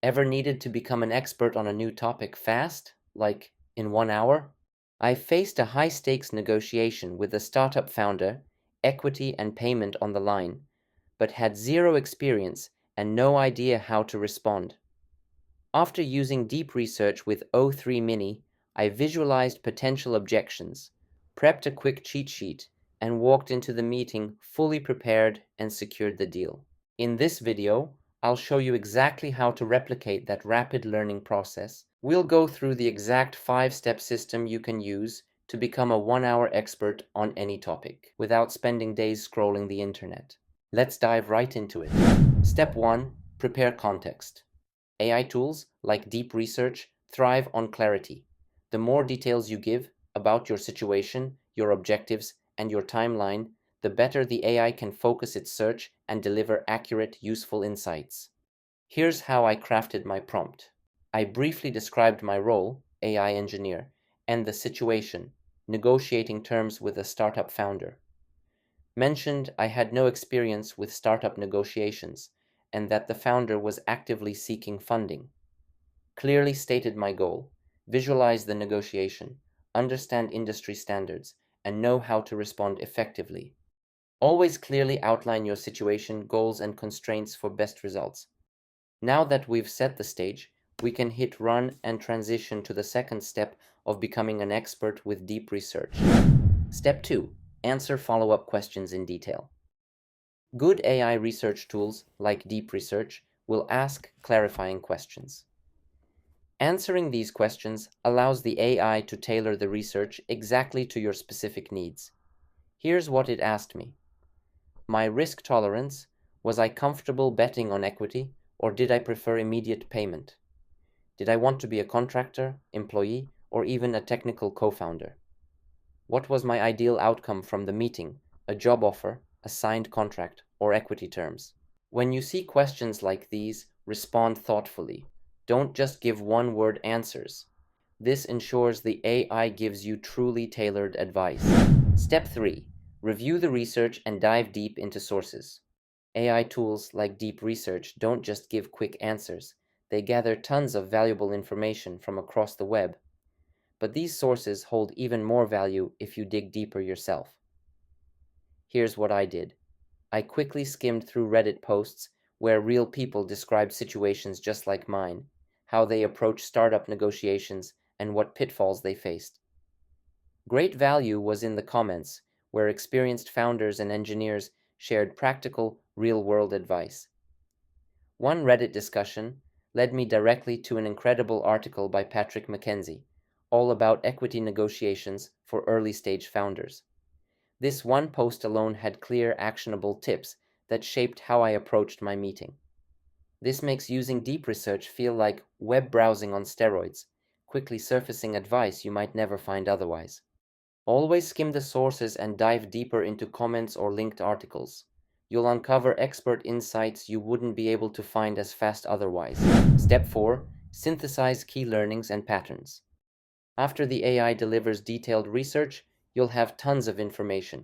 Ever needed to become an expert on a new topic fast, like in 1 hour? I faced a high stakes negotiation with a startup founder, equity and payment on the line, but had zero experience and no idea how to respond. After using deep research with O3 Mini, I visualized potential objections, prepped a quick cheat sheet, and walked into the meeting fully prepared and secured the deal. In this video, I'll show you exactly how to replicate that rapid learning process. We'll go through the exact 5-step system you can use to become a 1-hour expert on any topic without spending days scrolling the internet. Let's dive right into it. Step 1. Prepare context. AI tools, like deep research, thrive on clarity. The more details you give about your situation, your objectives, and your timeline, the better the AI can focus its search and deliver accurate, useful insights. Here's how I crafted my prompt. I briefly described my role, AI engineer, and the situation, negotiating terms with a startup founder. Mentioned I had no experience with startup negotiations and that the founder was actively seeking funding. Clearly stated my goal: visualize the negotiation, understand industry standards, and know how to respond effectively. Always clearly outline your situation, goals, and constraints for best results. Now that we've set the stage, we can hit run and transition to the second step of becoming an expert with deep research. Step 2. Answer follow-up questions in detail. Good AI research tools, like deep research, will ask clarifying questions. Answering these questions allows the AI to tailor the research exactly to your specific needs. Here's what it asked me. My risk tolerance: was I comfortable betting on equity, or did I prefer immediate payment? Did I want to be a contractor, employee, or even a technical co-founder? What was my ideal outcome from the meeting: a job offer, a signed contract, or equity terms? When you see questions like these, respond thoughtfully. Don't just give one-word answers. This ensures the AI gives you truly tailored advice. Step 3. Review the research and dive deep into sources. AI tools like deep research don't just give quick answers. They gather tons of valuable information from across the web. But these sources hold even more value if you dig deeper yourself. Here's what I did. I quickly skimmed through Reddit posts where real people described situations just like mine, how they approached startup negotiations, and what pitfalls they faced. Great value was in the comments, where experienced founders and engineers shared practical, real-world advice. One Reddit discussion led me directly to an incredible article by Patrick McKenzie, all about equity negotiations for early-stage founders. This one post alone had clear, actionable tips that shaped how I approached my meeting. This makes using deep research feel like web browsing on steroids, quickly surfacing advice you might never find otherwise. Always skim the sources and dive deeper into comments or linked articles. You'll uncover expert insights you wouldn't be able to find as fast otherwise. Step 4. Synthesize key learnings and patterns. After the AI delivers detailed research, you'll have tons of information.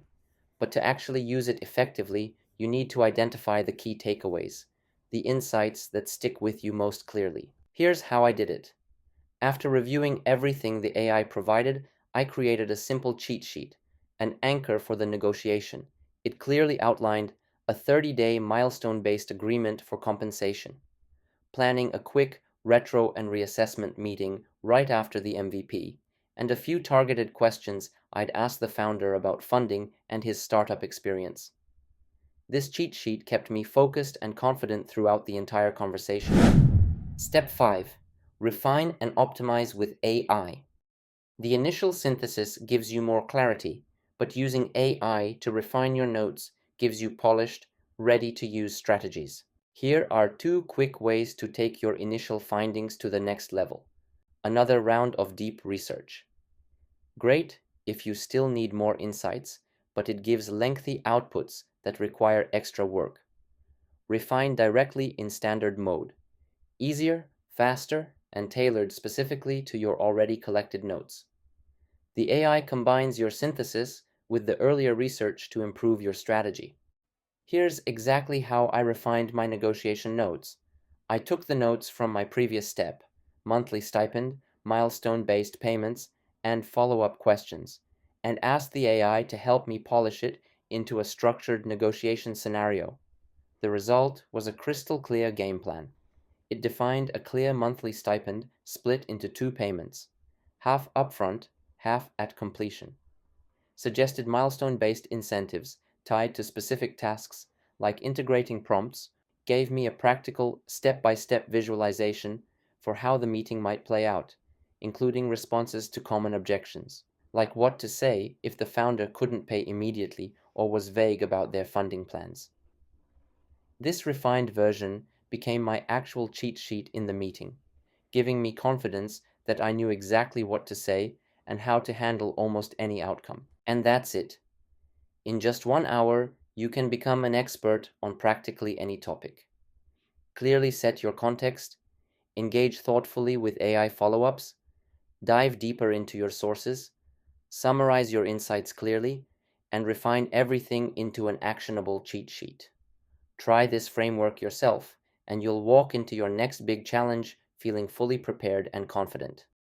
But to actually use it effectively, you need to identify the key takeaways, the insights that stick with you most clearly. Here's how I did it. After reviewing everything the AI provided, I created a simple cheat sheet, an anchor for the negotiation. It clearly outlined a 30-day milestone-based agreement for compensation, planning a quick retro and reassessment meeting right after the MVP, and a few targeted questions I'd ask the founder about funding and his startup experience. This cheat sheet kept me focused and confident throughout the entire conversation. Step 5. Refine and optimize with AI. The initial synthesis gives you more clarity, but using AI to refine your notes gives you polished, ready-to-use strategies. Here are 2 quick ways to take your initial findings to the next level. Another round of deep research. Great if you still need more insights, but it gives lengthy outputs that require extra work. Refine directly in standard mode. Easier, faster, and tailored specifically to your already collected notes. The AI combines your synthesis with the earlier research to improve your strategy. Here's exactly how I refined my negotiation notes. I took the notes from my previous step: monthly stipend, milestone based payments, and follow up questions, and asked the AI to help me polish it into a structured negotiation scenario. The result was a crystal clear game plan. It defined a clear monthly stipend split into two payments, half upfront, half at completion. Suggested milestone based incentives tied to specific tasks, like integrating prompts, gave me a practical step by step visualization for how the meeting might play out, including responses to common objections, like what to say if the founder couldn't pay immediately or was vague about their funding plans. This refined version became my actual cheat sheet in the meeting, giving me confidence that I knew exactly what to say and how to handle almost any outcome. And that's it. In just 1 hour, you can become an expert on practically any topic. Clearly set your context, engage thoughtfully with AI follow ups, dive deeper into your sources, summarize your insights clearly, and refine everything into an actionable cheat sheet. Try this framework yourself, and you'll walk into your next big challenge feeling fully prepared and confident.